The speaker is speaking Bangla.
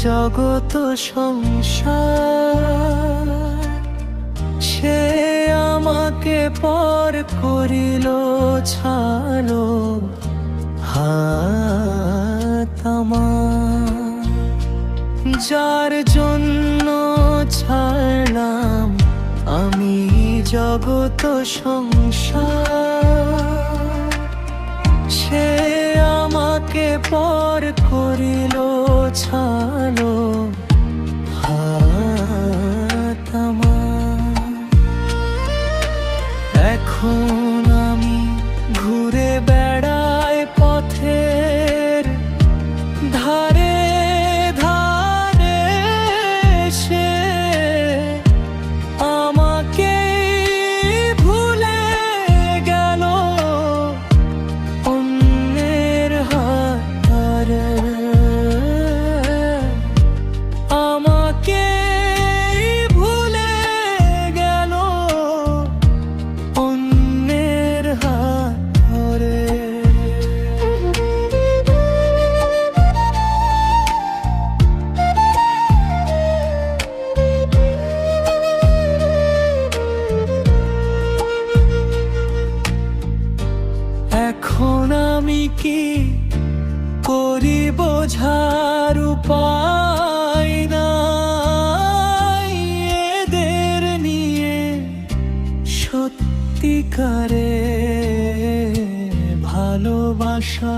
জগত সংসার, সে আমাকে পর করিল ছালো হাত আমার। যার জন্য ছাড়লাম আমি জগত সংসার, সে আমাকে পর করিল ছালো হাত আমার। এখন আমি ঘুরে বেড়াই পথের ধারে ধারে, সে আমাকে ভুলে গেল অন্যের হাতে। আমাকে ভুলে গেল অন্যের হাত ধরে। এখন আমি কি করি বোঝার উপায় নাই, এদের নিয়ে সত্যিকারে ভালোবাসা।